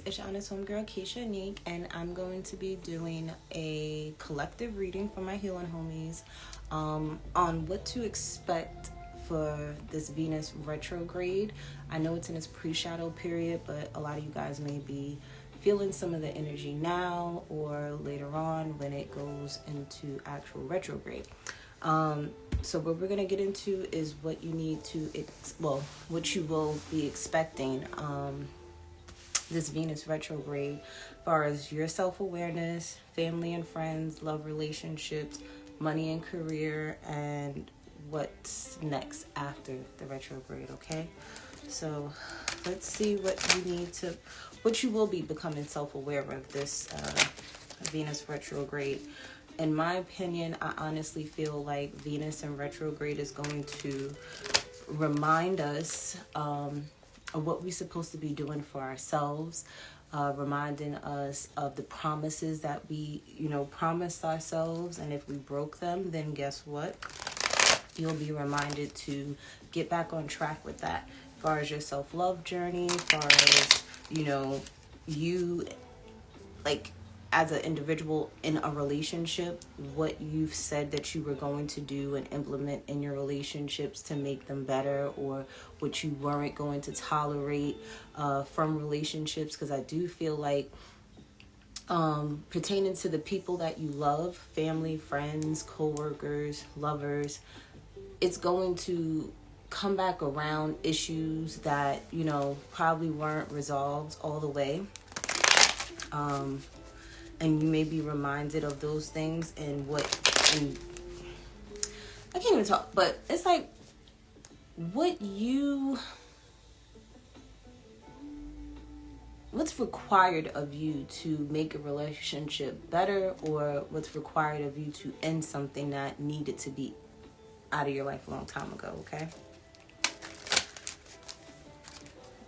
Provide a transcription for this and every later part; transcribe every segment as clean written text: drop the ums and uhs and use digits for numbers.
It's your honest homegirl, Keisha Neek, and I'm going to be doing a collective reading for my healing homies on what to expect for this Venus retrograde. I know it's in its pre-shadow period, but a lot of you guys may be feeling some of the energy now or later on when it goes into actual retrograde. So what we're going to get into is what you need to, what you will be expecting this Venus retrograde as far as your self-awareness, family and friends, love relationships, money and career, and what's next after the retrograde, okay? So let's see what you will be becoming self-aware of this Venus retrograde. In my opinion, I honestly feel like Venus in retrograde is going to remind us of what we're supposed to be doing for ourselves, reminding us of the promises that we, promised ourselves. And if we broke them, then guess what? You'll be reminded to get back on track with that. As far as your self-love journey, as far as, you, like, as an individual in a relationship, what you've said that you were going to do and implement in your relationships to make them better, or what you weren't going to tolerate from relationships. Because I do feel like pertaining to the people that you love, family, friends, co-workers, lovers, it's going to come back around issues that, probably weren't resolved all the way. And you may be reminded of those things and I can't even talk, but it's like what's required of you to make a relationship better, or what's required of you to end something that needed to be out of your life a long time ago, okay?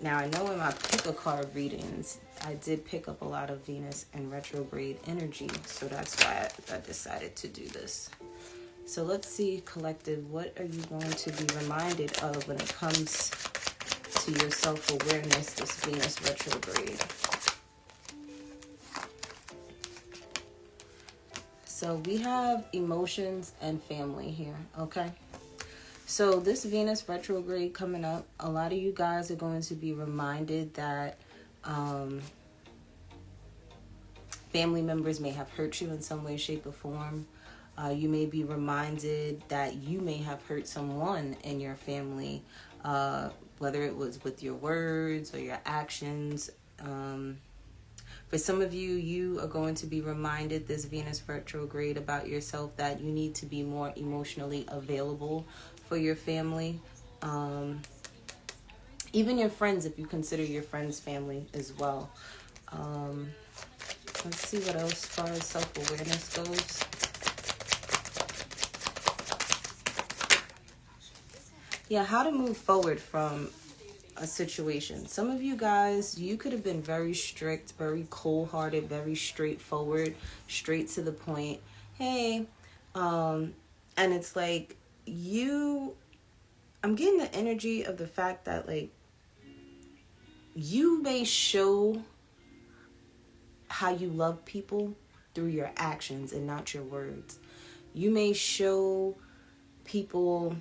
Now, I know in my pick-a-card readings, I did pick up a lot of Venus and retrograde energy, so that's why I decided to do this. So let's see, collective, what are you going to be reminded of when it comes to your self-awareness, this Venus retrograde? So we have emotions and family here, okay? So this Venus retrograde coming up, a lot of you guys are going to be reminded that family members may have hurt you in some way, shape, or form. You may be reminded that you may have hurt someone in your family, whether it was with your words or your actions. For some of you, you are going to be reminded this Venus retrograde about yourself that you need to be more emotionally available for your family. Even your friends, if you consider your friends family as well. Let's see what else as far as self-awareness goes. Yeah, how to move forward from a situation. Some of you guys, you could have been very strict, very cold-hearted, very straightforward, straight to the point. Hey, and it's like I'm getting the energy of the fact that, like, you may show how you love people through your actions and not your words. You may show people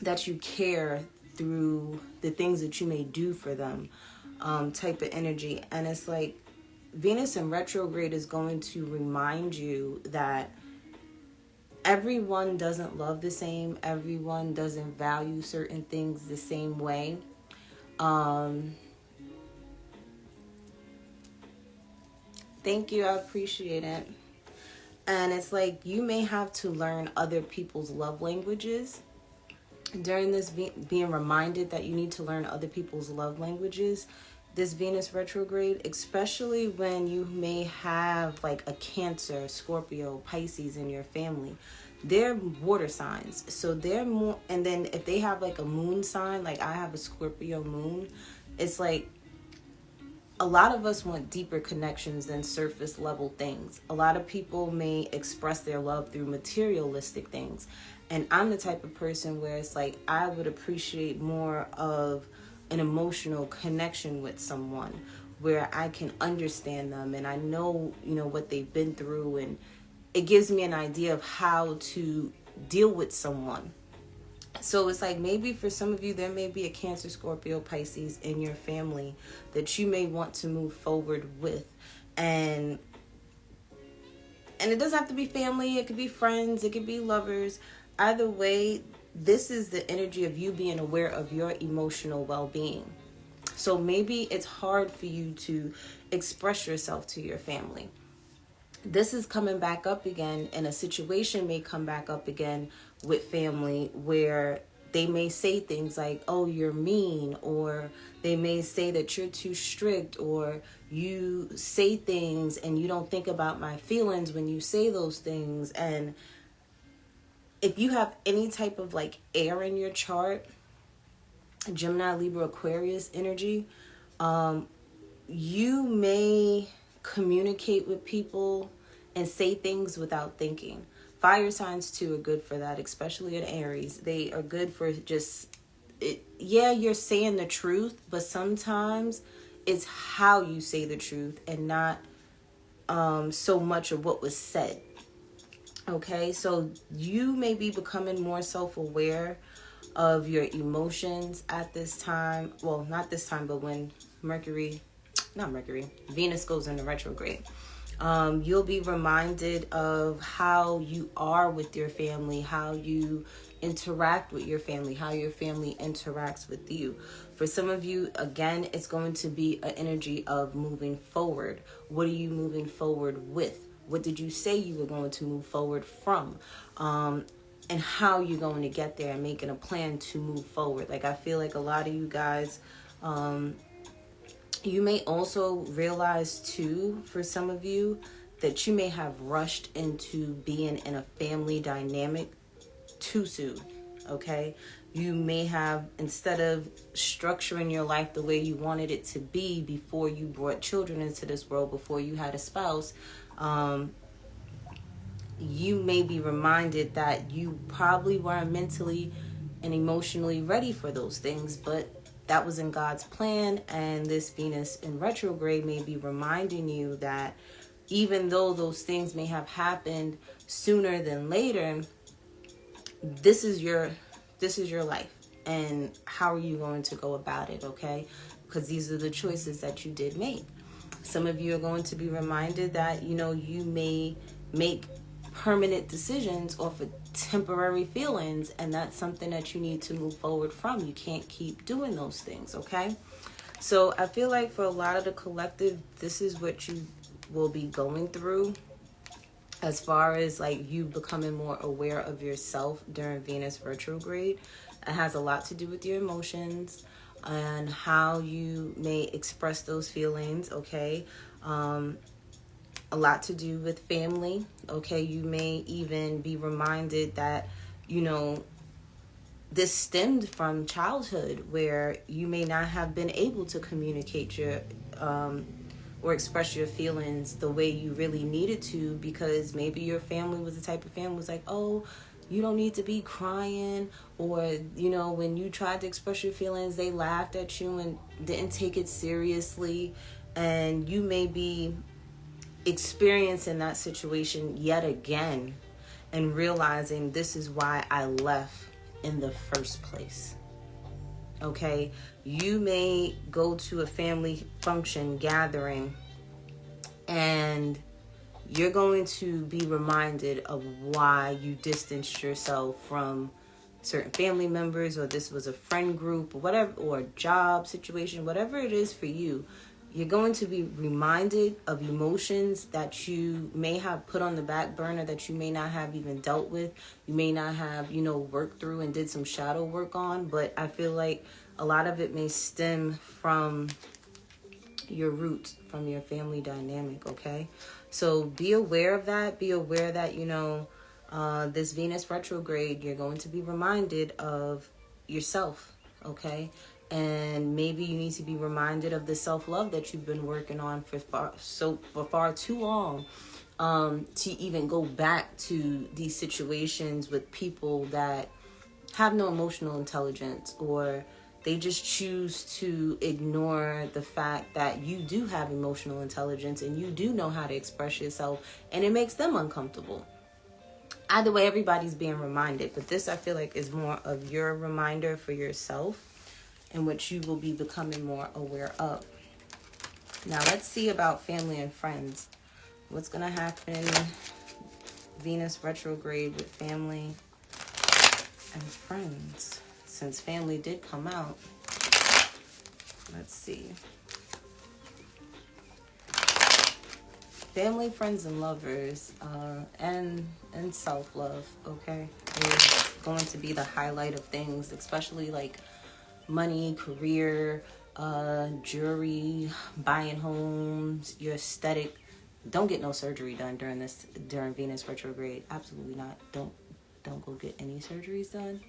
that you care through the things that you may do for them, type of energy. And it's like Venus in retrograde is going to remind you that everyone doesn't love the same. Everyone doesn't value certain things the same way. Thank you. I appreciate it. And it's like you may have to learn other people's love languages. During this, being reminded that you need to learn other people's love languages, this Venus retrograde, especially when you may have like a Cancer, Scorpio, Pisces in your family. They're water signs, so they're more, and then if they have like a moon sign, like I have a Scorpio moon, it's like a lot of us want deeper connections than surface level things. A lot of people may express their love through materialistic things. And I'm the type of person where it's like I would appreciate more of an emotional connection with someone, where I can understand them and I know, what they've been through, and it gives me an idea of how to deal with someone. So it's like maybe for some of you, there may be a Cancer, Scorpio, Pisces in your family that you may want to move forward with. And it doesn't have to be family. It could be friends. It could be lovers. Either way, this is the energy of you being aware of your emotional well-being. So maybe it's hard for you to express yourself to your family. This is coming back up again, and a situation may come back up again with family where they may say things like, oh, you're mean, or they may say that you're too strict, or you say things and you don't think about my feelings when you say those things. And if you have any type of like air in your chart, Gemini, Libra, Aquarius energy, you may communicate with people and say things without thinking. Fire signs too are good for that, especially in Aries. They are good for just, you're saying the truth, but sometimes it's how you say the truth and not so much of what was said. Okay, so you may be becoming more self-aware of your emotions at this time. Well, not this time, but when Venus goes into retrograde. You'll be reminded of how you are with your family, how you interact with your family, how your family interacts with you. For some of you, again, it's going to be an energy of moving forward. What are you moving forward with? What did you say you were going to move forward from? And how you're going to get there and making a plan to move forward. Like, I feel like a lot of you guys, you may also realize too, for some of you, that you may have rushed into being in a family dynamic too soon. Okay? You may have, instead of structuring your life the way you wanted it to be before you brought children into this world, before you had a spouse, you may be reminded that you probably weren't mentally and emotionally ready for those things, but that was in God's plan. And this Venus in retrograde may be reminding you that even though those things may have happened sooner than later, this is your life. And how are you going to go about it, okay? Because these are the choices that you did make. Some of you are going to be reminded that, you may make permanent decisions off of temporary feelings, and that's something that you need to move forward from. You can't keep doing those things, okay? So I feel like for a lot of the collective, this is what you will be going through as far as like you becoming more aware of yourself during Venus retrograde. It has a lot to do with your emotions and how you may express those feelings, okay? A lot to do with family, okay? You may even be reminded that, this stemmed from childhood where you may not have been able to communicate your or express your feelings the way you really needed to, because maybe your family was the type of family was like, oh, you don't need to be crying, or when you tried to express your feelings, they laughed at you and didn't take it seriously. And you may be experiencing that situation yet again and realizing this is why I left in the first place. Okay, you may go to a family function gathering and you're going to be reminded of why you distanced yourself from certain family members, or this was a friend group or whatever, or a job situation, whatever it is for you. You're going to be reminded of emotions that you may have put on the back burner, that you may not have even dealt with. You may not have, worked through and did some shadow work on. But I feel like a lot of it may stem from your roots, from your family dynamic, okay? So be aware of that. Be aware that, this Venus retrograde, you're going to be reminded of yourself, okay? And maybe you need to be reminded of the self-love that you've been working on for far too long, to even go back to these situations with people that have no emotional intelligence, or They just choose to ignore the fact that you do have emotional intelligence and you do know how to express yourself, and it makes them uncomfortable. Either way, everybody's being reminded, but this I feel like is more of your reminder for yourself, and which you will be becoming more aware of. Now let's see about family and friends. What's going to happen Venus retrograde with family and friends? Since family did come out, let's see. Family, friends, and lovers, and self-love, okay, is going to be the highlight of things, especially like money, career, jewelry, buying homes, your aesthetic. Don't get no surgery done during Venus retrograde. Absolutely not. Don't go get any surgeries done.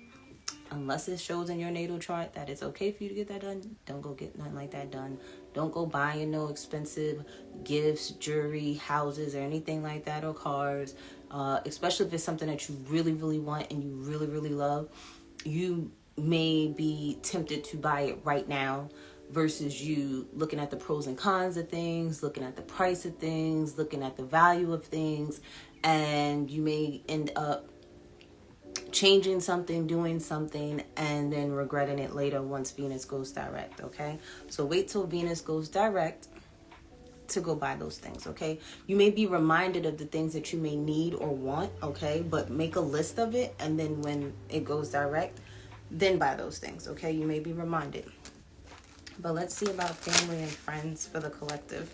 Unless it shows in your natal chart that it's okay for you to get that done, don't go get nothing like that done. Don't go buying no expensive gifts, jewelry, houses, or anything like that, or cars. Especially if it's something that you really, really want and you really, really love. You may be tempted to buy it right now versus you looking at the pros and cons of things, looking at the price of things, looking at the value of things, and you may end up changing something, doing something, and then regretting it later once Venus goes direct, okay? So wait till Venus goes direct to go buy those things, okay? You may be reminded of the things that you may need or want, okay? But make a list of it, and then when it goes direct, then buy those things, okay? You may be reminded. But let's see about family and friends for the collective.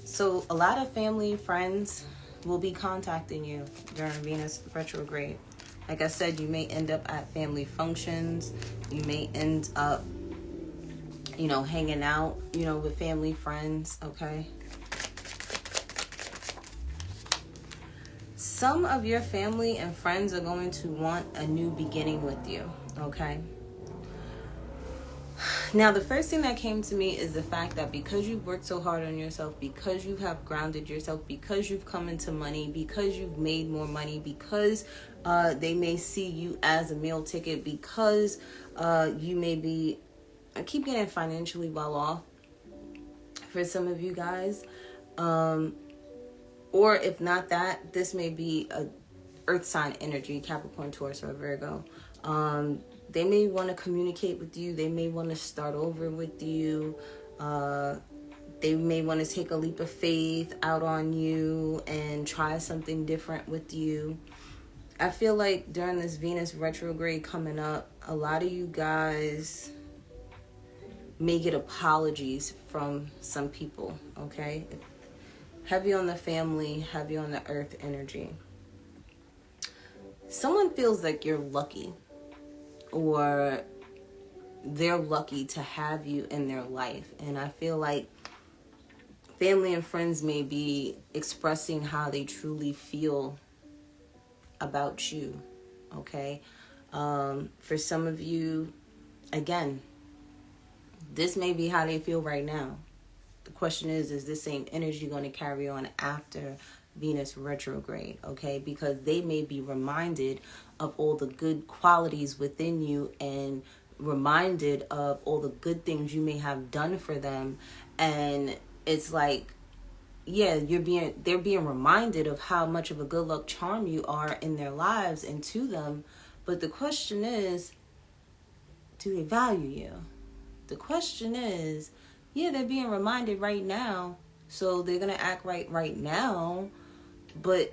So a lot of family, friends will be contacting you during Venus retrograde. Like I said, you may end up at family functions. You may end up, hanging out, with family, friends, okay? Some of your family and friends are going to want a new beginning with you, okay? Now, the first thing that came to me is the fact that because you've worked so hard on yourself, because you have grounded yourself, because you've come into money, because you've made more money, because they may see you as a meal ticket, because you may be, I keep getting financially well off for some of you guys. Or if not that, this may be a earth sign energy, Capricorn, Taurus, or Virgo. They may want to communicate with you. They may want to start over with you. They may want to take a leap of faith out on you and try something different with you. I feel like during this Venus retrograde coming up, a lot of you guys may get apologies from some people, okay? Heavy on the family, heavy on the earth energy. Someone feels like you're lucky, or they're lucky to have you in their life. And I feel like family and friends may be expressing how they truly feel about you, okay? For some of you, again, this may be how they feel right now. The question is this same energy going to carry on after Venus retrograde, okay? Because they may be reminded of all the good qualities within you and reminded of all the good things you may have done for them. And it's like, yeah, they're being reminded of how much of a good luck charm you are in their lives and to them. But the question is, do they value you? The question is, yeah, they're being reminded right now, so they're going to act right now. But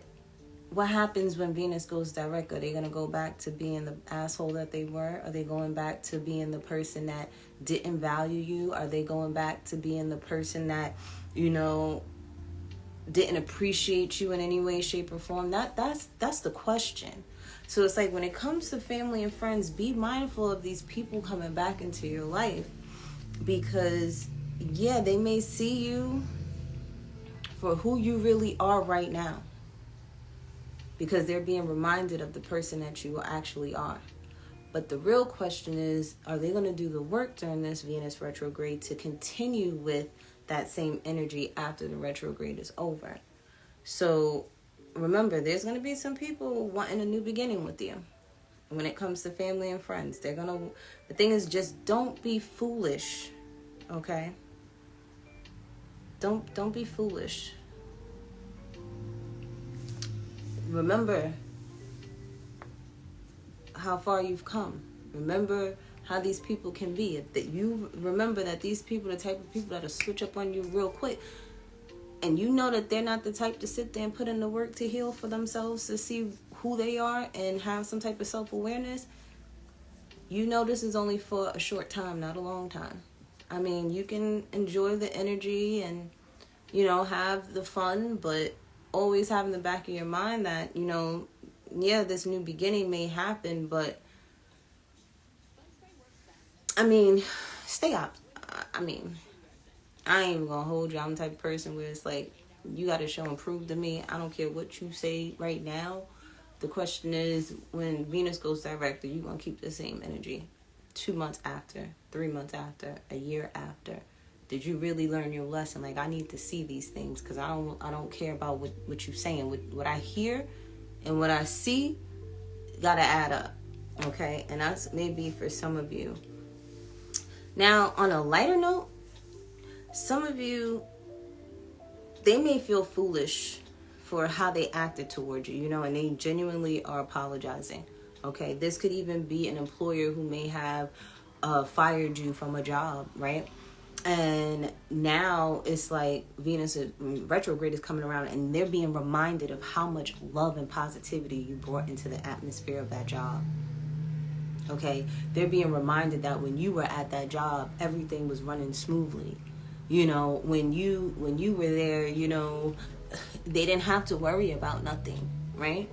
what happens when Venus goes direct? Are they going to go back to being the asshole that they were? Are they going back to being the person that didn't value you? Are they going back to being the person that, didn't appreciate you in any way, shape, or form? That's the question. So it's like when it comes to family and friends, be mindful of these people coming back into your life, because yeah, they may see you for who you really are right now, because they're being reminded of the person that you actually are. But the real question is, are they going to do the work during this Venus retrograde to continue with that same energy after the retrograde is over? So remember, there's going to be some people wanting a new beginning with you. when it comes to family and friends. The thing is, just don't be foolish, okay? Don't be foolish. Remember how far you've come. Remember how these people can be. If that you remember that these people are the type of people that'll switch up on you real quick, and you know that they're not the type to sit there and put in the work to heal for themselves, to see who they are and have some type of self-awareness, you know this is only for a short time, not a long time. I mean, you can enjoy the energy and, you know, have the fun, but always have in the back of your mind that, you know, yeah, this new beginning may happen, but I mean, stay up. I mean, I ain't even gonna hold you. I'm the type of person where it's like, you gotta show and prove to me. I don't care what you say right now. The question is, when Venus goes direct, are you gonna keep the same energy 2 months after, 3 months after, a year after? Did you really learn your lesson? Like, I need to see these things, because I don't care about what you're saying. What I hear and what I see gotta add up, okay? And that's maybe for some of you. Now, on a lighter note, some of you, they may feel foolish for how they acted towards you, you know, and they genuinely are apologizing, okay? This could even be an employer who may have fired you from a job, right? And now it's like Venus retrograde is coming around, and they're being reminded of how much love and positivity you brought into the atmosphere of that job. Okay, they're being reminded that when you were at that job, everything was running smoothly. You know, when you were there, you know, they didn't have to worry about nothing, right?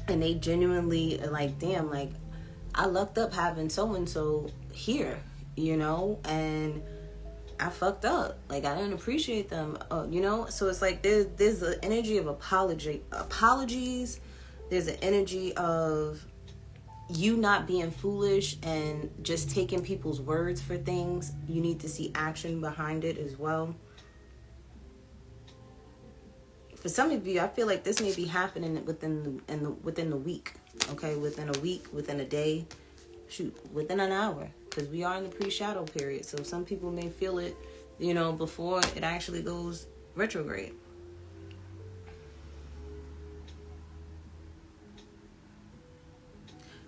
And they genuinely are like, damn, like, I lucked up having so-and-so here, you know, and I fucked up. Like, I didn't appreciate them, you know? So it's like there's an energy of apologies. There's an energy of you not being foolish and just taking people's words for things. You need to see action behind it as well. For some of you, I feel like this may be happening within the week. Okay, within a week, within a day, shoot, within an hour, because we are in the pre-shadow period. So some people may feel it, you know, before it actually goes retrograde.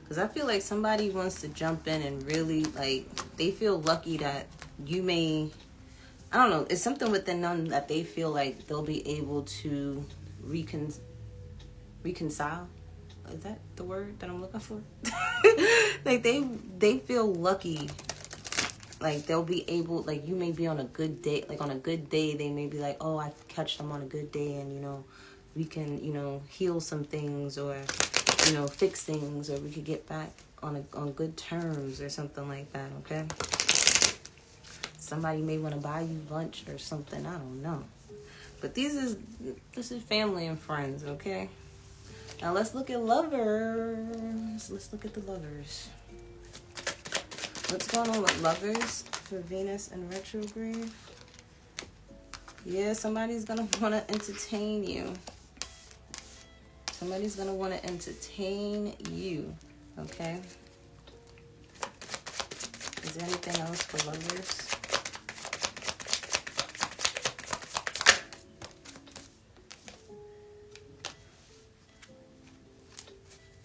Because I feel like somebody wants to jump in and really, like, they feel lucky that you may, I don't know, it's something within them that they feel like they'll be able to reconcile. Is that the word that I'm looking for? Like, they feel lucky. Like, they'll be able, like, you may be on a good day. Like, on a good day, they may be like, oh, I catch them on a good day, and, you know, we can, you know, heal some things, or, you know, fix things, or we could get back on good terms or something like that, okay? Somebody may want to buy you lunch or something, I don't know. But this is family and friends, okay? Now let's look at lovers. Let's look at the lovers. What's going on with lovers for Venus and retrograde? Yeah, somebody's going to want to entertain you. Somebody's going to want to entertain you, okay? Is there anything else for lovers?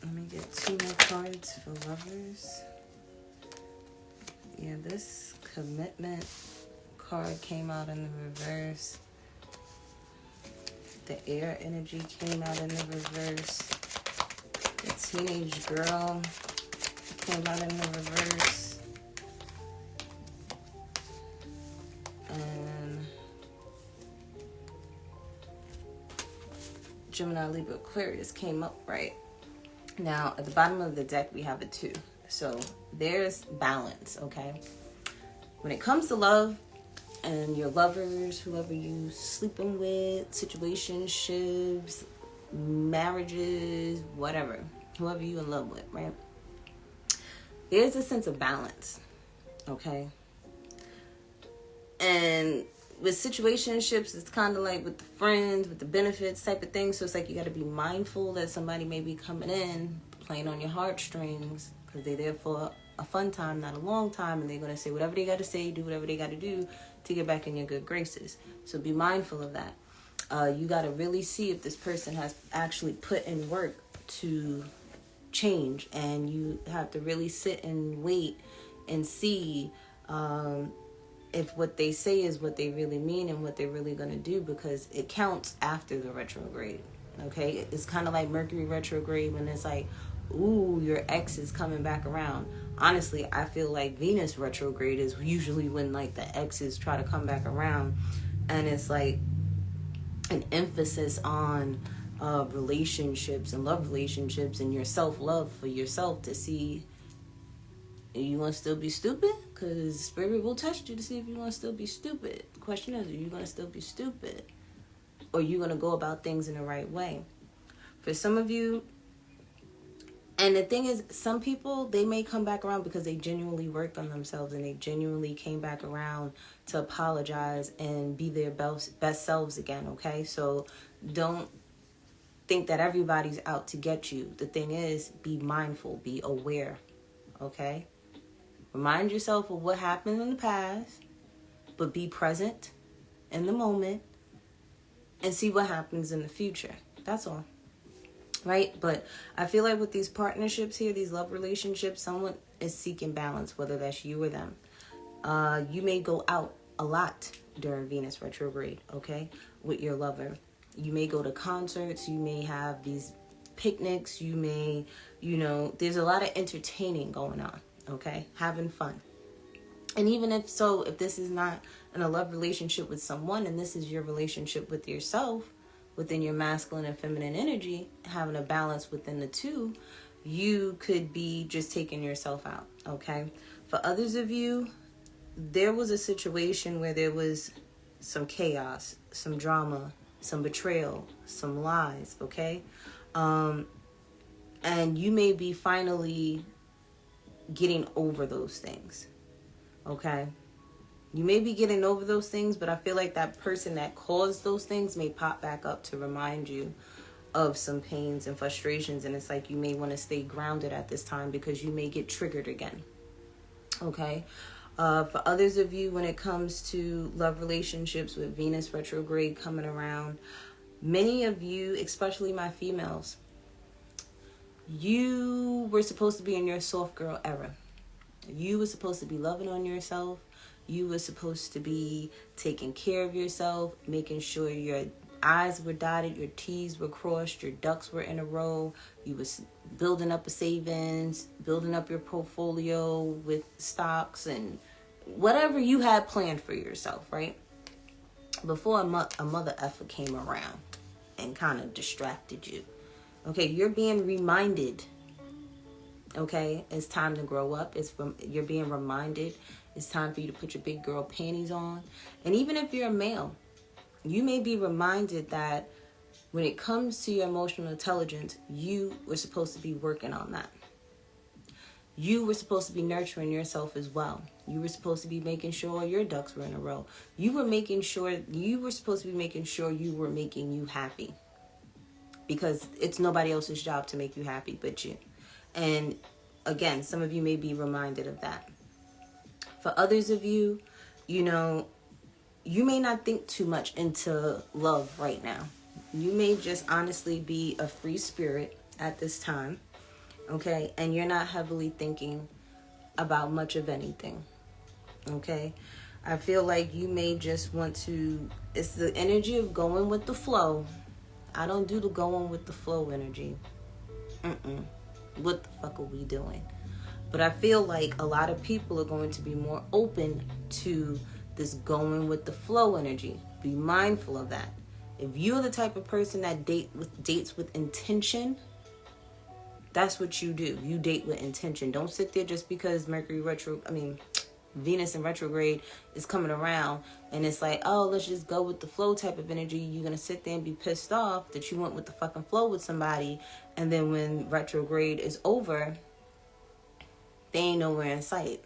Let me get 2 more cards for lovers. Yeah, this commitment card came out in the reverse. The air energy came out in the reverse. The teenage girl came out in the reverse. And Gemini, Libra, Aquarius came up right. Now, at the bottom of the deck, we have a 2. So there's balance, okay? When it comes to love and your lovers, whoever you sleeping with, situationships, marriages, whatever, whoever you in love with, right? There's a sense of balance, okay? And with situationships, it's kind of like with the friends, with the benefits type of thing. So it's like you got to be mindful that somebody may be coming in, playing on your heartstrings because they're there for a fun time, not a long time, and they're going to say whatever they got to say, do whatever they got to do to get back in your good graces. So be mindful of that. You got to really see if this person has actually put in work to change, and you have to really sit and wait and see if what they say is what they really mean and what they're really going to do, because it counts after the retrograde. Okay, it's kind of like Mercury retrograde when it's like, ooh, your ex is coming back around. Honestly, I feel like Venus retrograde is usually when like the exes try to come back around, and it's like an emphasis on relationships and love relationships and your self-love for yourself to see, you want to still be stupid? Because Spirit will test you to see if you want to still be stupid. The question is, are you going to still be stupid? Or are you going to go about things in the right way? For some of you, and the thing is, some people, they may come back around because they genuinely worked on themselves and they genuinely came back around to apologize and be their best selves again, okay? So don't think that everybody's out to get you. The thing is, be mindful, be aware, okay? Remind yourself of what happened in the past, but be present in the moment and see what happens in the future. That's all. Right? But I feel like with these partnerships here, these love relationships, someone is seeking balance, whether that's you or them. You may go out a lot during Venus retrograde, okay, with your lover. You may go to concerts. You may have these picnics. You may, there's a lot of entertaining going on, okay, having fun. And even if this is not in a love relationship with someone and this is your relationship with yourself, within your masculine and feminine energy, having a balance within the two, you could be just taking yourself out, okay? For others of you, there was a situation where there was some chaos, some drama, some betrayal, some lies, okay? And you may be finally getting over those things, okay? You may be getting over those things, but I feel like that person that caused those things may pop back up to remind you of some pains and frustrations. And it's like you may want to stay grounded at this time because you may get triggered again. Okay? For others of you, when it comes to love relationships with Venus retrograde coming around, many of you, especially my females, you were supposed to be in your soft girl era. You were supposed to be loving on yourself. You were supposed to be taking care of yourself, making sure your I's were dotted, your T's were crossed, your ducks were in a row. You was building up a savings, building up your portfolio with stocks and whatever you had planned for yourself, right? Before a mother effer came around and kind of distracted you. Okay, you're being reminded. Okay, it's time to grow up. You're being reminded. It's time for you to put your big girl panties on. And even if you're a male, you may be reminded that when it comes to your emotional intelligence, you were supposed to be working on that. You were supposed to be nurturing yourself as well. You were supposed to be making sure your ducks were in a row. You were supposed to be making sure you were making you happy. Because it's nobody else's job to make you happy but you. And again, some of you may be reminded of that. For others of you, you may not think too much into love right now. You may just honestly be a free spirit at this time, okay? And you're not heavily thinking about much of anything, okay? I feel like you may just want to, it's the energy of going with the flow. I don't do the going with the flow energy. What the fuck are we doing? But I feel like a lot of people are going to be more open to this going with the flow energy. Be mindful of that. If you're the type of person that dates with intention, that's what you do. You date with intention. Don't sit there just because Venus in retrograde is coming around and it's like, oh, let's just go with the flow type of energy. You're going to sit there and be pissed off that you went with the fucking flow with somebody. And then when retrograde is over, they ain't nowhere in sight.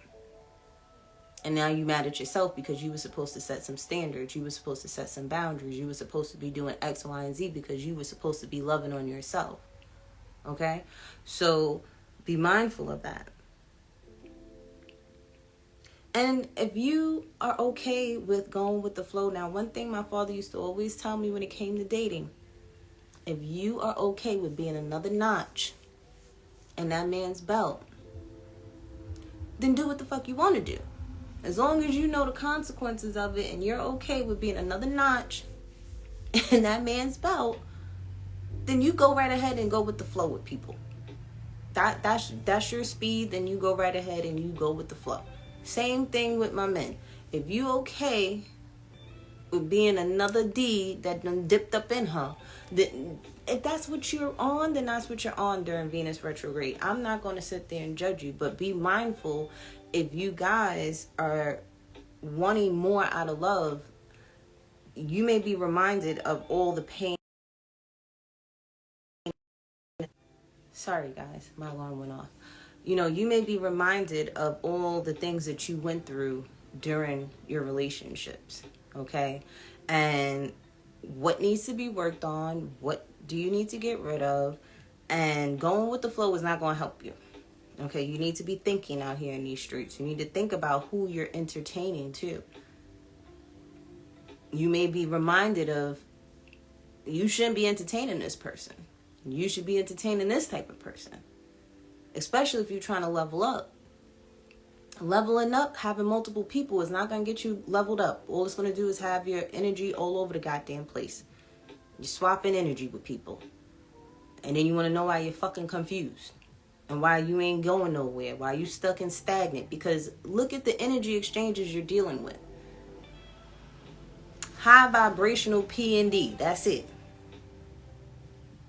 And now you mad at yourself because you were supposed to set some standards. You were supposed to set some boundaries. You were supposed to be doing X, Y, and Z because you were supposed to be loving on yourself. Okay? So be mindful of that. And if you are okay with going with the flow, now one thing my father used to always tell me when it came to dating, if you are okay with being another notch in that man's belt, then do what the fuck you want to do. As long as you know the consequences of it and you're okay with being another notch in that man's belt, then you go right ahead and go with the flow with people. That's your speed, then you go right ahead and you go with the flow. Same thing with my men. If you okay with being another D that done dipped up in her, then if that's what you're on, then that's what you're on during Venus retrograde. I'm not going to sit there and judge you, but be mindful if you guys are wanting more out of love, you may be reminded of all the pain. Sorry guys, my alarm went off. You may be reminded of all the things that you went through during your relationships, okay? And what needs to be worked on, what do you need to get rid of, and going with the flow is not going to help you, okay? You need to be thinking out here in these streets. You need to think about who you're entertaining too. You may be reminded of, you shouldn't be entertaining this person. You should be entertaining this type of person. Especially if you're trying to level up. Leveling up, having multiple people is not going to get you leveled up. All it's going to do is have your energy all over the goddamn place. You're swapping energy with people. And then you want to know why you're fucking confused. And why you ain't going nowhere. Why you stuck and stagnant. Because look at the energy exchanges you're dealing with. High vibrational P and D. That's it.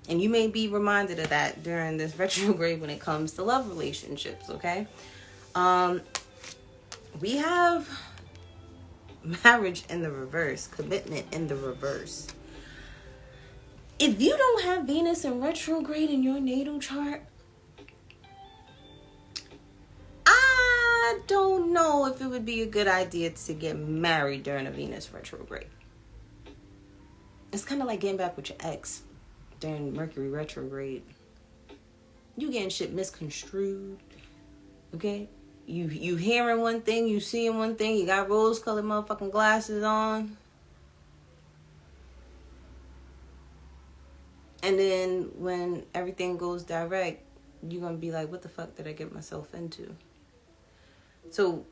And you may be reminded of that during this retrograde when it comes to love relationships, okay? We have marriage in the reverse, commitment in the reverse. If you don't have Venus in retrograde in your natal chart, I don't know if it would be a good idea to get married during a Venus retrograde. It's kind of like getting back with your ex during Mercury retrograde. You getting shit misconstrued, okay? You hearing one thing, you seeing one thing, you got rose-colored motherfucking glasses on. And then when everything goes direct, you're going to be like, what the fuck did I get myself into? So,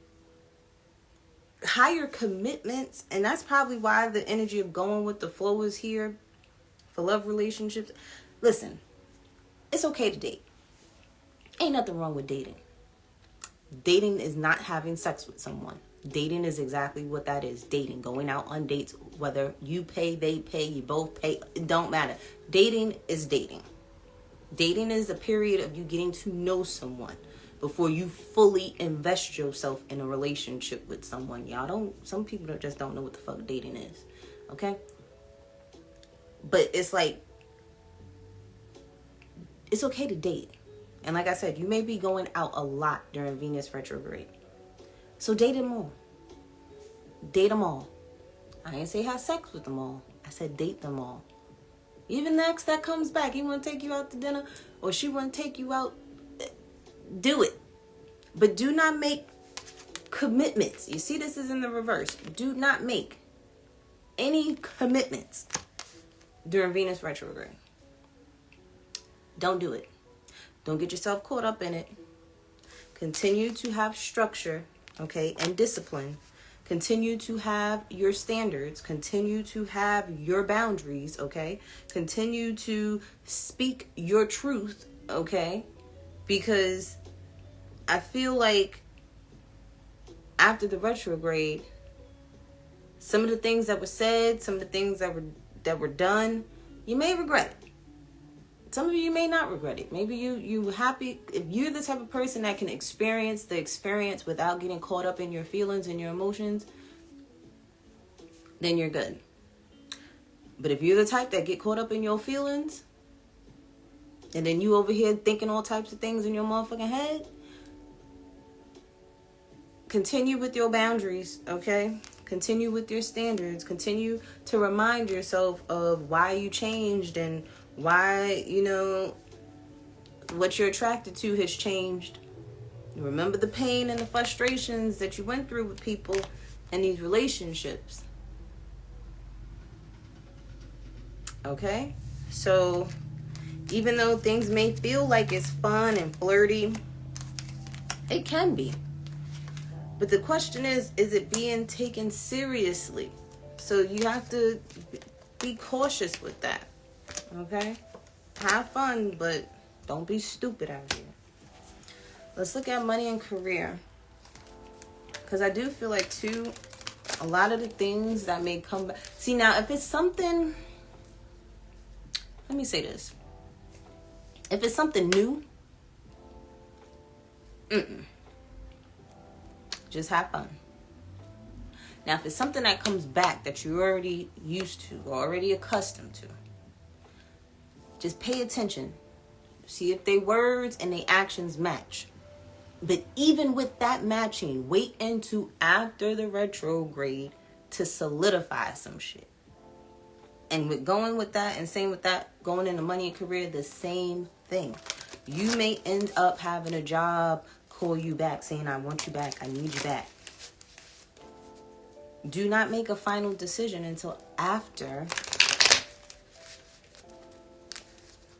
higher commitments, and that's probably why the energy of going with the flow is here for love relationships. Listen, it's okay to date. Ain't nothing wrong with dating. Dating is not having sex with someone. Dating is exactly what that is. Dating, going out on dates, whether you pay, they pay, you both pay, it don't matter. Dating is dating. Dating is a period of you getting to know someone before you fully invest yourself in a relationship with someone. Some people just don't know what the fuck dating is. Okay? But it's like, it's okay to date. And like I said, you may be going out a lot during Venus retrograde. So date them all. Date them all. I ain't say have sex with them all. I said date them all. Even the ex that comes back, he want to take you out to dinner or she want to take you out, do it. But do not make commitments. You see, this is in the reverse. Do not make any commitments during Venus retrograde. Don't do it. Don't get yourself caught up in it. Continue to have structure, okay, and discipline. Continue to have your standards. Continue to have your boundaries, okay? Continue to speak your truth, okay? Because I feel like after the retrograde, some of the things that were said, some of the things that were done, you may regret it. Some of you may not regret it. Maybe you happy. If you're the type of person that can experience the experience without getting caught up in your feelings and your emotions, then you're good. But if you're the type that get caught up in your feelings, and then you over here thinking all types of things in your motherfucking head, continue with your boundaries, okay? Continue with your standards. Continue to remind yourself of why you changed and why, what you're attracted to has changed. You remember the pain and the frustrations that you went through with people in these relationships. Okay? So, even though things may feel like it's fun and flirty, it can be. But the question is it being taken seriously? So you have to be cautious with that. Okay? Have fun, but don't be stupid out here. Let's look at money and career. Because I do feel like, too, a lot of the things that may come back. See, now, if it's something... Let me say this. If it's something new, just have fun. Now, if it's something that comes back that you're already used to or already accustomed to, just pay attention. See if their words and their actions match. But even with that matching, wait until after the retrograde to solidify some shit. And with going with that and same with that, going into money and career, the same thing. You may end up having a job call you back saying, I want you back, I need you back. Do not make a final decision until after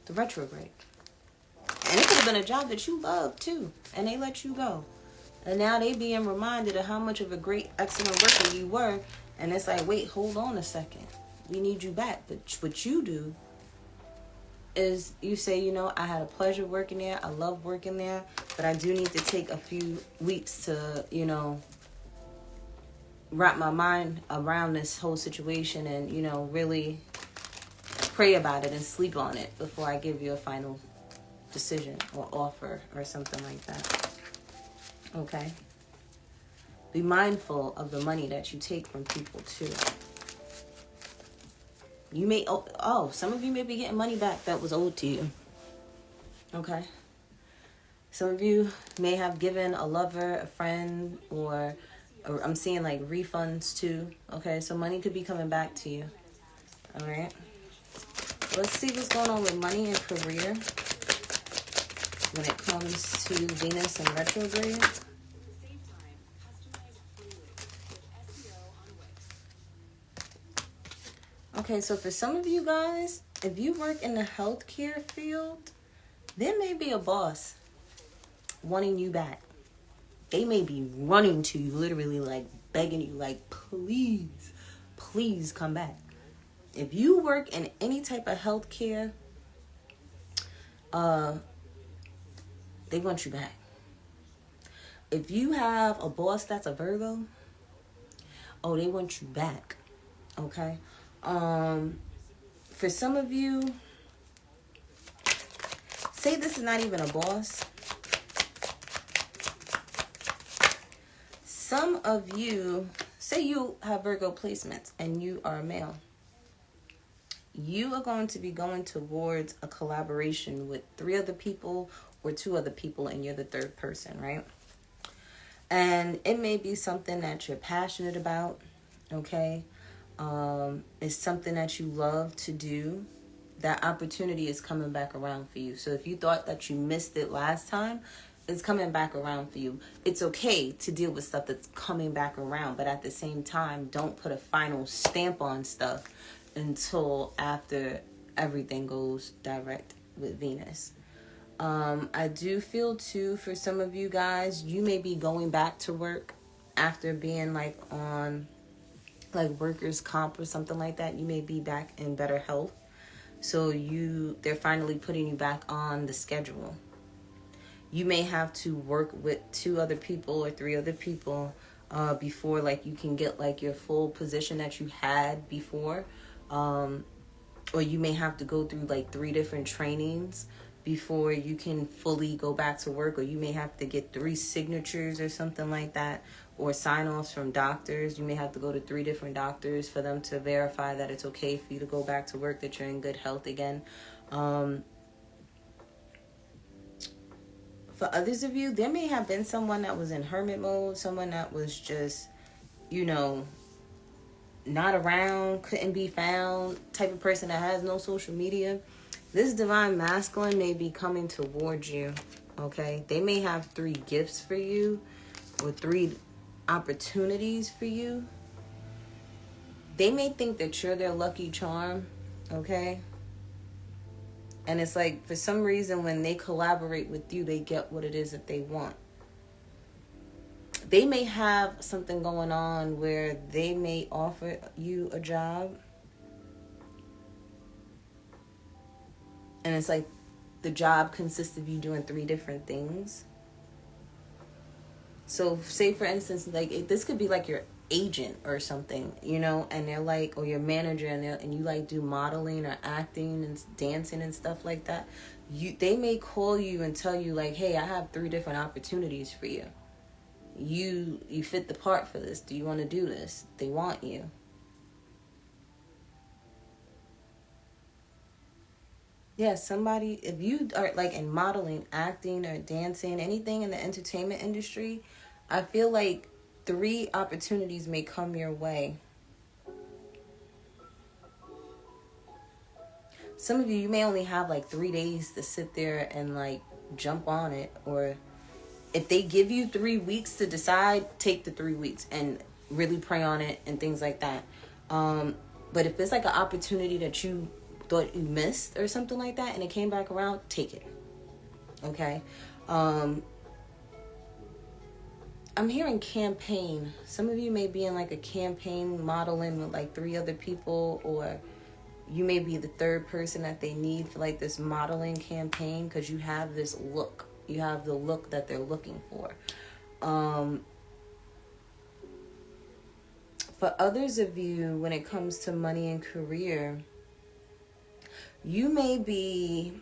the retrograde. And it could have been a job that you loved too, and they let you go. And now they being reminded of how much of a great, excellent worker you were. And it's like, wait, hold on a second. We need you back. But what you do is you say, you know, I had a pleasure working there. I love working there. But I do need to take a few weeks to, you know, wrap my mind around this whole situation and, you know, really pray about it and sleep on it before I give you a final decision or offer or something like that. Okay? Be mindful of the money that you take from people too. You may, some of you may be getting money back that was owed to you. Okay? Some of you may have given a lover, a friend, or I'm seeing like refunds too. Okay? So money could be coming back to you. All right? Let's see what's going on with money and career when it comes to Venus and retrograde. Okay, so for some of you guys, if you work in the healthcare field, there may be a boss wanting you back. They may be running to you, literally like begging you, like, please, please come back. If you work in any type of healthcare, they want you back. If you have a boss that's a Virgo, they want you back. Okay? For some of you, say this is not even a boss. Some of you, say you have Virgo placements and you are a male. You are going to be going towards a collaboration with 3 other people or 2 other people, and you're the 3rd person, right? And it may be something that you're passionate about, okay? It's something that you love to do. That opportunity is coming back around for you. So if you thought that you missed it last time, it's coming back around for you. It's okay to deal with stuff that's coming back around, but at the same time, don't put a final stamp on stuff until after everything goes direct with Venus. I do feel too, for some of you guys, you may be going back to work after being like on like workers' comp or something like that. You may be back in better health. So they're finally putting you back on the schedule. You may have to work with 2 other people or 3 other people before like you can get like your full position that you had before. Or you may have to go through like 3 different trainings before you can fully go back to work. Or you may have to get 3 signatures or something like that, or sign-offs from doctors. You may have to go to 3 different doctors for them to verify that it's okay for you to go back to work, that you're in good health again. For others of you, there may have been someone that was in hermit mode, someone that was just, you know, not around, couldn't be found, type of person that has no social media. This divine masculine may be coming towards you, okay? They may have 3 gifts for you or 3 opportunities for you. They may think that you're their lucky charm, okay? And it's like, for some reason, when they collaborate with you, they get what it is that they want. They may have something going on where they may offer you a job. And it's like the job consists of you doing 3 different things. So say, for instance, like this could be like your agent or something, you know, and they're like, or your manager, and you like do modeling or acting and dancing and stuff like that. They may call you and tell you like, hey, I have 3 different opportunities for you. You fit the part for this. Do you want to do this? They want you. Yeah, somebody, if you are like in modeling, acting, or dancing, anything in the entertainment industry, I feel like 3 opportunities may come your way. Some of you may only have like 3 days to sit there and like jump on it. Or if they give you 3 weeks to decide, take the 3 weeks and really pray on it and things like that. But if it's like an opportunity that you thought you missed or something like that and it came back around, take it. Okay? I'm hearing campaign. Some of you may be in like a campaign modeling with like 3 other people, or you may be the 3rd person that they need for like this modeling campaign because you have this look. You have the look that they're looking for. For others of you, when it comes to money and career, you may be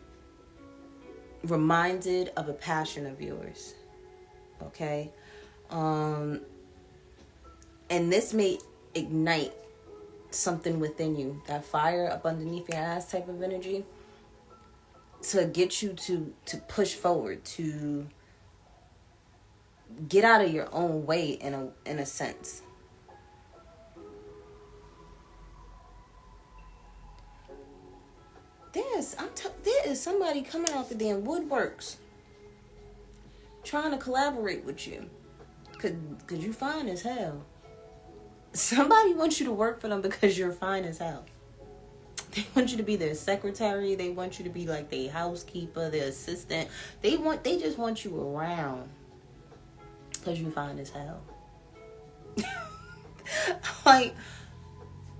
reminded of a passion of yours. Okay? And this may ignite something within you, that fire up underneath your ass type of energy, to get you to push forward, to get out of your own way in a sense. There is somebody coming out the damn woodworks trying to collaborate with you. Cause you fine as hell. Somebody wants you to work for them because you're fine as hell. They want you to be their secretary. They want you to be like their housekeeper, their assistant. They just want you around because you fine as hell. Like,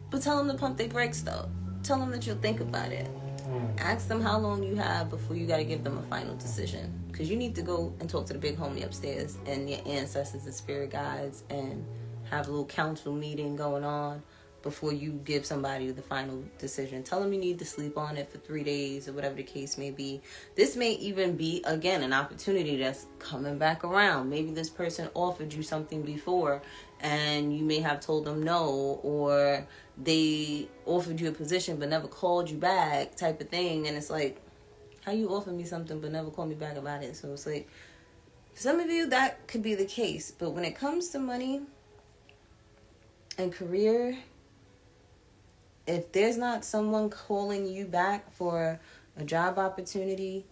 but tell them to pump their brakes though. Tell them that you'll think about it. Ask them how long you have before you got to give them a final decision. Because you need to go and talk to the big homie upstairs and your ancestors and spirit guides and have a little council meeting going on before you give somebody the final decision. Tell them you need to sleep on it for 3 days or whatever the case may be. This may even be, again, an opportunity that's coming back around. Maybe this person offered you something before and you may have told them no, or they offered you a position but never called you back type of thing. And it's like, how you offer me something but never call me back about it? So it's like, for some of you, that could be the case. But when it comes to money and career, if there's not someone calling you back for a job opportunity,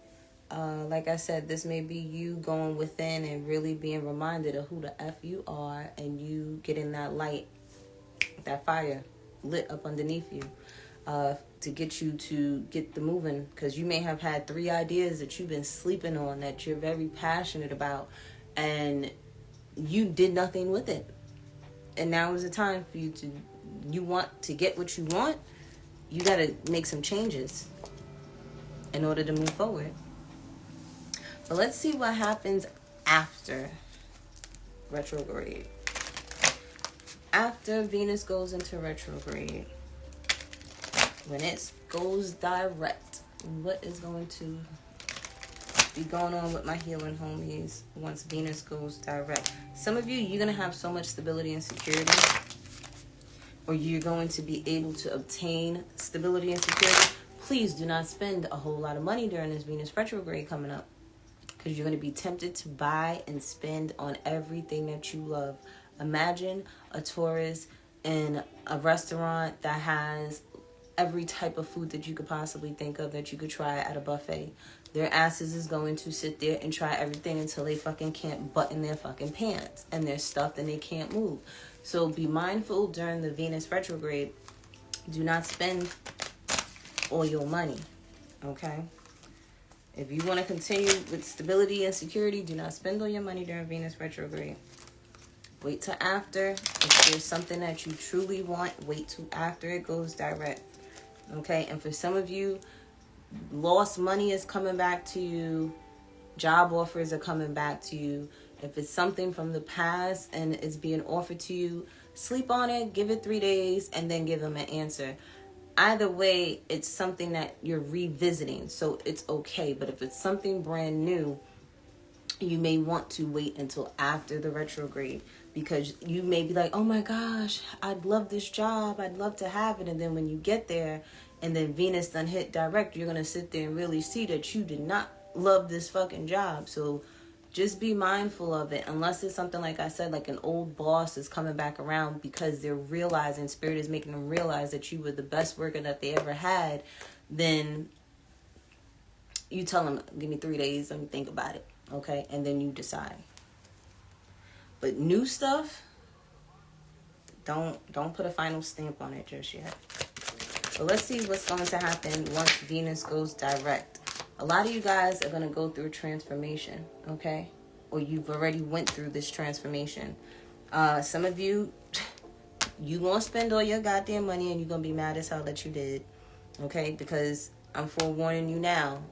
like I said, this may be you going within and really being reminded of who the F you are, and you getting that light, that fire lit up underneath you to get you to get the moving. Because you may have had 3 ideas that you've been sleeping on that you're very passionate about, and you did nothing with it. And now is the time for you want to get what you want, you got to make some changes in order to move forward. But let's see what happens after retrograde. After Venus goes into retrograde, when it goes direct, what is going to be going on with my healing homies once Venus goes direct? Some of you, you're going to have so much stability and security, or you're going to be able to obtain stability and security. Please do not spend a whole lot of money during this Venus retrograde coming up, because you're going to be tempted to buy and spend on everything that you love. Imagine a tourist in a restaurant that has every type of food that you could possibly think of that you could try at a buffet. Their asses is going to sit there and try everything until they fucking can't button their fucking pants. And they're stuffed and they can't move. So be mindful during the Venus retrograde. Do not spend all your money. Okay? If you want to continue with stability and security, do not spend all your money during Venus retrograde. Wait till after. If there's something that you truly want, wait till after it goes direct. Okay? And for some of you, lost money is coming back to you. Job offers are coming back to you. If it's something from the past and it's being offered to you, sleep on it, give it 3 days, and then give them an answer. Either way, it's something that you're revisiting, so it's okay. But if it's something brand new, you may want to wait until after the retrograde, because you may be like, oh my gosh, I'd love this job, I'd love to have it. And then when you get there and then Venus done hit direct, you're going to sit there and really see that you did not love this fucking job. So just be mindful of it. Unless it's something, like I said, like an old boss is coming back around because they're realizing, Spirit is making them realize that you were the best worker that they ever had, then you tell them, give me 3 days, let me think about it. Okay? And then you decide. But new stuff, don't put a final stamp on it just yet. But let's see what's going to happen once Venus goes direct. A lot of you guys are going to go through a transformation, okay? Or you've already went through this transformation. Some of you, you going to spend all your goddamn money and you're going to be mad as hell that you did, okay? Because I'm forewarning you now,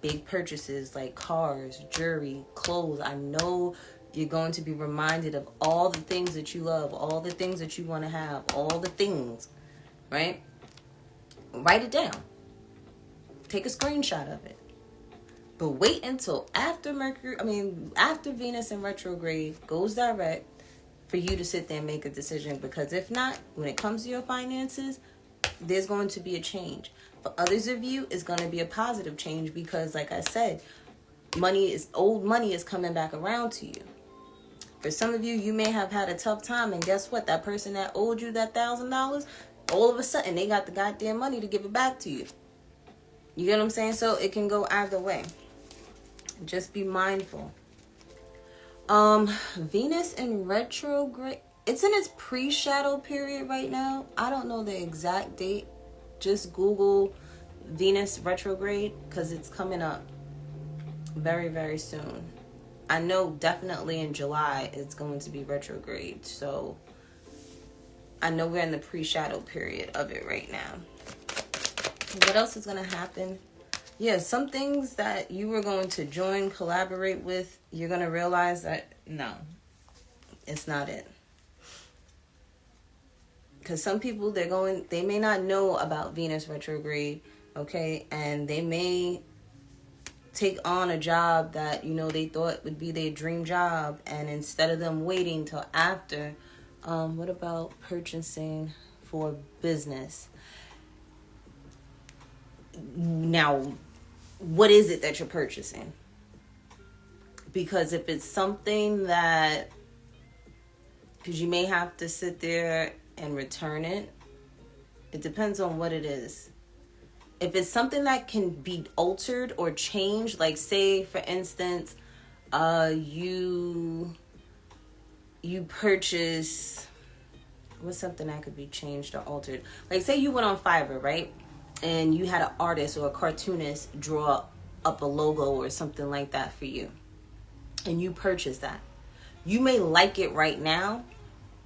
big purchases like cars, jewelry, clothes. I know you're going to be reminded of all the things that you love, all the things that you want to have, all the things, right? Write it down. Take a screenshot of it. But wait until after after Venus in retrograde goes direct for you to sit there and make a decision. Because if not, when it comes to your finances, there's going to be a change. For others of you, it's going to be a positive change because, like I said, old money is coming back around to you. For some of you, you may have had a tough time, and guess what? That person that owed you that $1,000, all of a sudden, they got the goddamn money to give it back to you. You get what I'm saying? So it can go either way. Just be mindful. Venus in retrograde. It's in its pre-shadow period right now. I don't know the exact date. Just Google Venus retrograde because it's coming up very, very soon. I know definitely in July it's going to be retrograde. So I know we're in the pre-shadow period of it right now. What else is going to happen? Yeah, some things that you were going to join, collaborate with, you're going to realize that, no, it's not it. Because some people, they may not know about Venus retrograde, okay? And they may take on a job that, they thought would be their dream job. And instead of them waiting till after, what about purchasing for business? Now, what is it that you're purchasing? Because if it's something that, because you may have to sit there and return it, it depends on what it is. If it's something that can be altered or changed, like say, for instance, you purchase, what's something that could be changed or altered? Like say you went on Fiverr, right? And you had an artist or a cartoonist draw up a logo or something like that for you. And you purchase that. You may like it right now,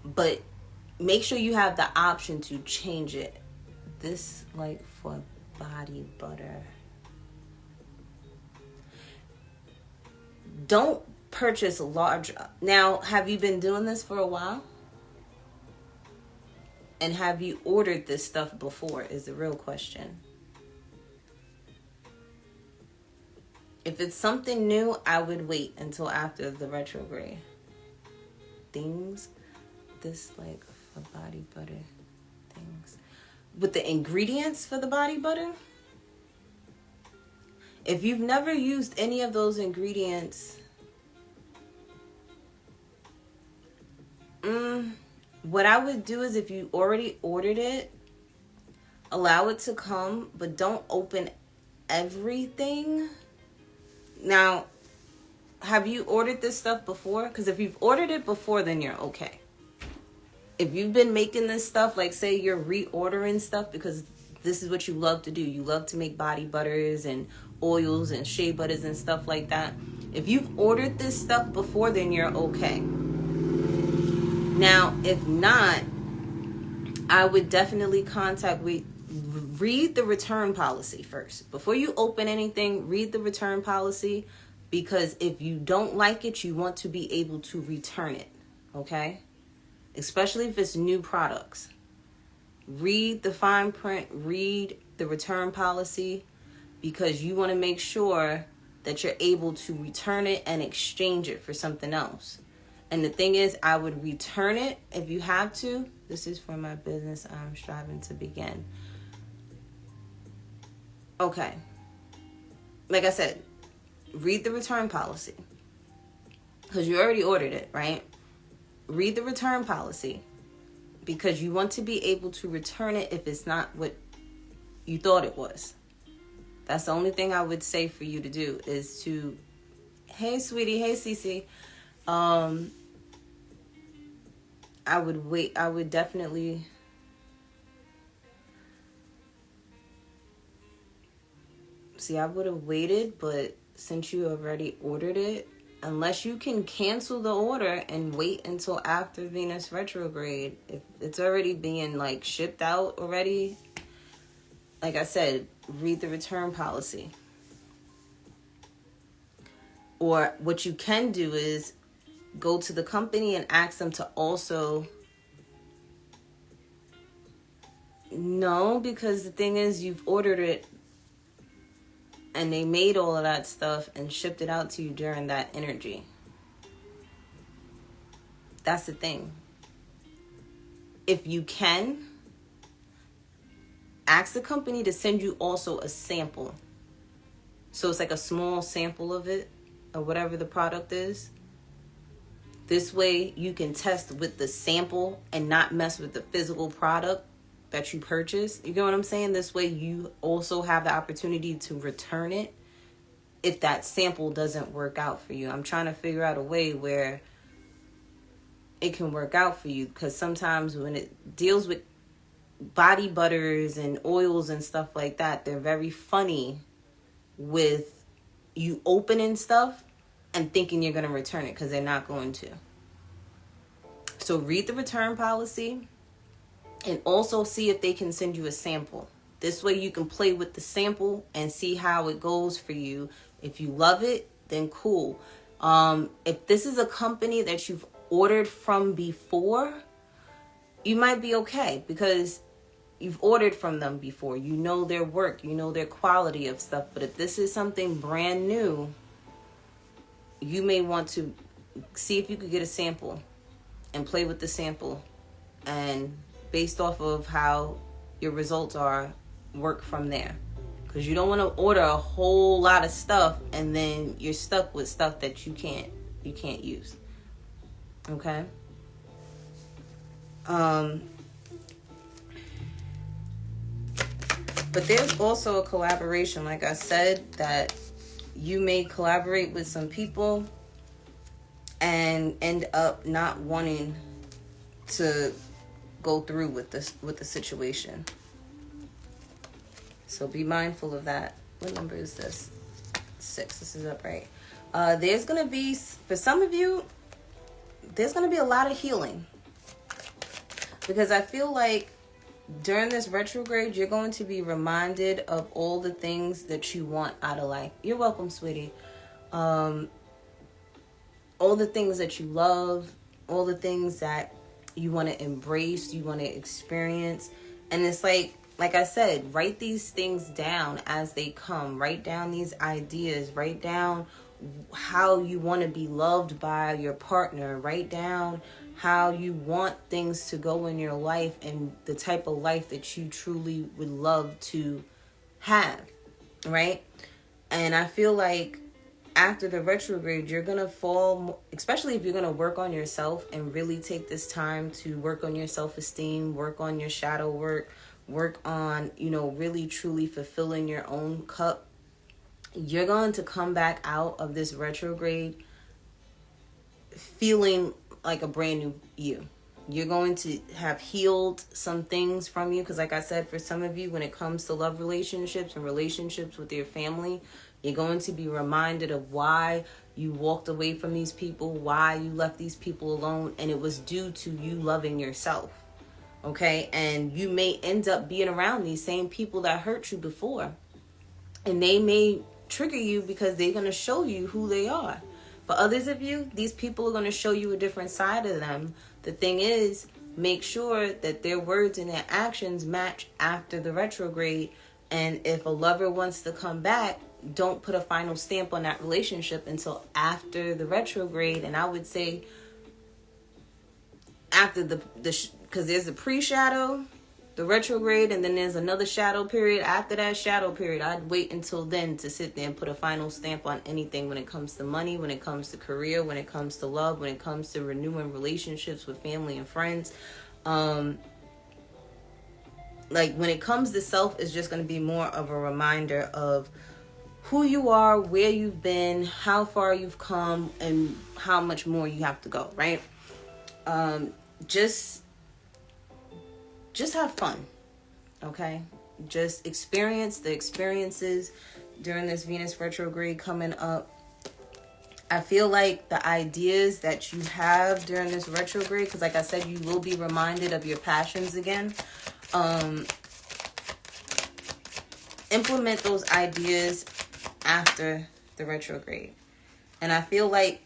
but make sure you have the option to change it. This, like, for body butter. Don't purchase large. Now, have you been doing this for a while? And have you ordered this stuff before is the real question. If it's something new, I would wait until after the retrograde. Things, this like for body butter things. With the ingredients for the body butter, if you've never used any of those ingredients, what I would do is if you already ordered it, allow it to come, but don't open everything. Now, have you ordered this stuff before? Because if you've ordered it before, then you're okay. If you've been making this stuff, like say you're reordering stuff because this is what you love to do. You love to make body butters and oils and shea butters and stuff like that. If you've ordered this stuff before, then you're okay. Now, if not, I would definitely read the return policy first. Before you open anything, read the return policy, because if you don't like it, you want to be able to return it, okay? Especially if it's new products. Read the fine print, read the return policy, because you want to make sure that you're able to return it and exchange it for something else. And the thing is, I would return it if you have to. This is for my business I'm striving to begin. Okay. Like I said, read the return policy. Because you already ordered it, right? Read the return policy. Because you want to be able to return it if it's not what you thought it was. That's the only thing I would say for you to do is to, hey, sweetie, hey, Cece. I would definitely see, I would have waited, but since you already ordered it, unless you can cancel the order and wait until after Venus retrograde, if it's already being like shipped out already, like I said, read the return policy. Or what you can do is go to the company and ask them to also... No, because the thing is, you've ordered it and they made all of that stuff and shipped it out to you during that energy. That's the thing. If you can, ask the company to send you also a sample. So it's like a small sample of it, or whatever the product is. This way you can test with the sample and not mess with the physical product that you purchased. You get what I'm saying? This way you also have the opportunity to return it if that sample doesn't work out for you. I'm trying to figure out a way where it can work out for you, because sometimes when it deals with body butters and oils and stuff like that, they're very funny with you opening stuff and thinking you're going to return it, because they're not going to. So read the return policy and also see if they can send you a sample. This way you can play with the sample and see how it goes for you. If you love it, then cool. If this is a company that you've ordered from before, you might be okay, because you've ordered from them before. You know their work, you know their quality of stuff. But if this is something brand new, you may want to see if you could get a sample and play with the sample, and based off of how your results are, work from there. Because you don't want to order a whole lot of stuff and then you're stuck with stuff that you can't use. Okay? But there's also a collaboration, like I said, that you may collaborate with some people and end up not wanting to go through with the situation. So be mindful of that. What number is this? 6. This is up, right? There's going to be, for some of you, there's going to be a lot of healing. Because I feel like during this retrograde, you're going to be reminded of all the things that you want out of life. You're welcome, sweetie. All the things that you love, all the things that you want to embrace, you want to experience. And it's like I said, write these things down as they come. Write down these ideas. Write down how you want to be loved by your partner. Write down how you want things to go in your life and the type of life that you truly would love to have, right? And I feel like after the retrograde, you're going to fall, especially if you're going to work on yourself and really take this time to work on your self-esteem, work on your shadow work, work on, really truly fulfilling your own cup, you're going to come back out of this retrograde feeling like a brand new you. You're going to have healed some things from you. Because like I said, for some of you, when it comes to love relationships and relationships with your family, you're going to be reminded of why you walked away from these people, why you left these people alone. And it was due to you loving yourself. Okay? And you may end up being around these same people that hurt you before. And they may trigger you because they're going to show you who they are. For others of you, these people are going to show you a different side of them. The thing is, make sure that their words and their actions match after the retrograde. And if a lover wants to come back, don't put a final stamp on that relationship until after the retrograde. And I would say after because there's a pre-shadow, the retrograde, and then there's another shadow period. After that shadow period, I'd wait until then to sit there and put a final stamp on anything when it comes to money, when it comes to career, when it comes to love, when it comes to renewing relationships with family and friends. Like when it comes to self, it's just going to be more of a reminder of who you are, where you've been, how far you've come, and how much more you have to go, right? Just have fun, okay? Just experience the experiences during this Venus retrograde coming up. I feel like the ideas that you have during this retrograde, because like I said, you will be reminded of your passions again. Implement those ideas after the retrograde. And I feel like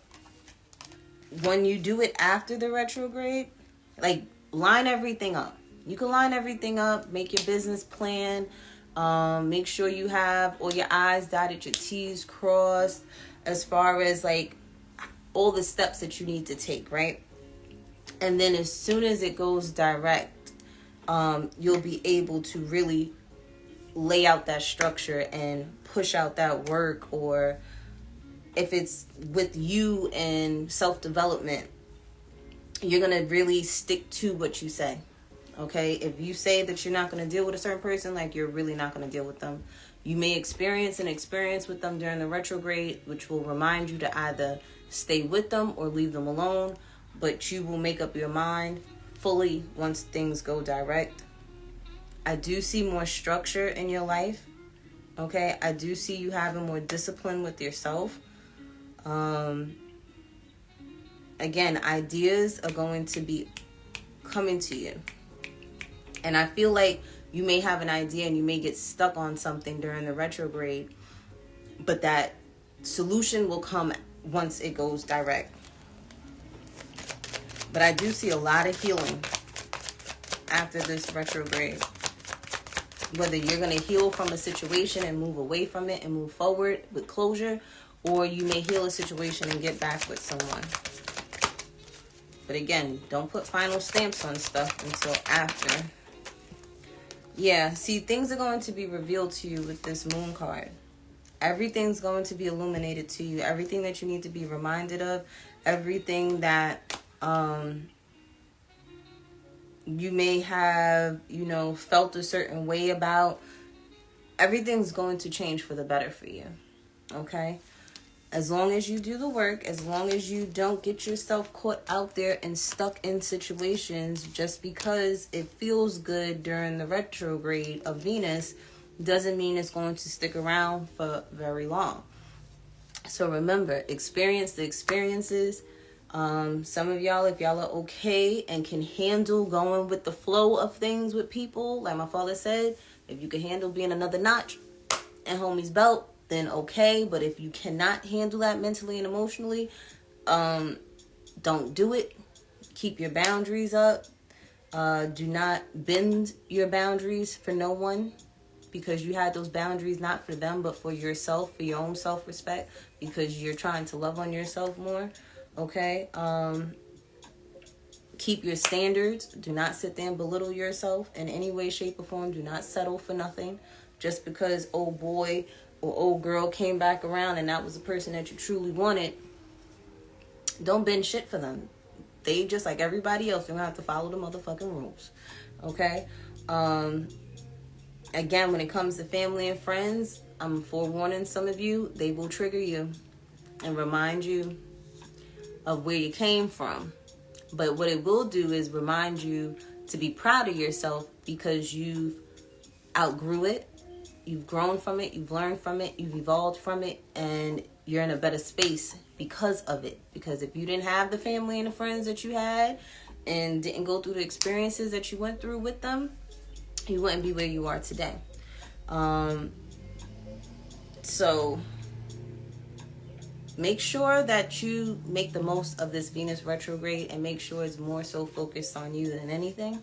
when you do it after the retrograde, like line everything up. You can line everything up, make your business plan, make sure you have all your I's dotted, your T's crossed, as far as like all the steps that you need to take, right? And then as soon as it goes direct, you'll be able to really lay out that structure and push out that work. Or if it's with you and self-development, you're going to really stick to what you say. Okay, if you say that you're not going to deal with a certain person, like you're really not going to deal with them. You may experience an experience with them during the retrograde, which will remind you to either stay with them or leave them alone. But you will make up your mind fully once things go direct. I do see more structure in your life. Okay, I do see you having more discipline with yourself. Again, ideas are going to be coming to you. And I feel like you may have an idea and you may get stuck on something during the retrograde, but that solution will come once it goes direct. But I do see a lot of healing after this retrograde. Whether you're going to heal from a situation and move away from it and move forward with closure, or you may heal a situation and get back with someone. But again, don't put final stamps on stuff until after. Yeah, see, things are going to be revealed to you with this moon card. Everything's going to be illuminated to you. Everything that you need to be reminded of. Everything that you may have, felt a certain way about. Everything's going to change for the better for you. Okay? As long as you do the work, as long as you don't get yourself caught out there and stuck in situations just because it feels good during the retrograde of Venus, doesn't mean it's going to stick around for very long. So remember, experience the experiences. Some of y'all, if y'all are okay and can handle going with the flow of things with people, like my father said, if you can handle being another notch in homie's belt, then okay. But if you cannot handle that mentally and emotionally, don't do it. Keep your boundaries up. Do not bend your boundaries for no one, because you had those boundaries not for them, but for yourself, for your own self-respect, because you're trying to love on yourself more. Okay? Keep your standards. Do not sit there and belittle yourself in any way, shape, or form. Do not settle for nothing. Just because old boy or old girl came back around and that was the person that you truly wanted, don't bend shit for them. They just like everybody else, don't have to follow the motherfucking rules. Okay? Again, when it comes to family and friends, I'm forewarning some of you, they will trigger you and remind you of where you came from. But what it will do is remind you to be proud of yourself because you've outgrew it, you've grown from it, you've learned from it, you've evolved from it, and you're in a better space because of it. Because if you didn't have the family and the friends that you had and didn't go through the experiences that you went through with them, you wouldn't be where you are today. So make sure that you make the most of this Venus retrograde, and make sure it's more so focused on you than anything,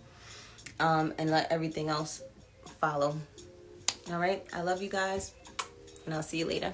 and let everything else follow. All right, I love you guys, and I'll see you later.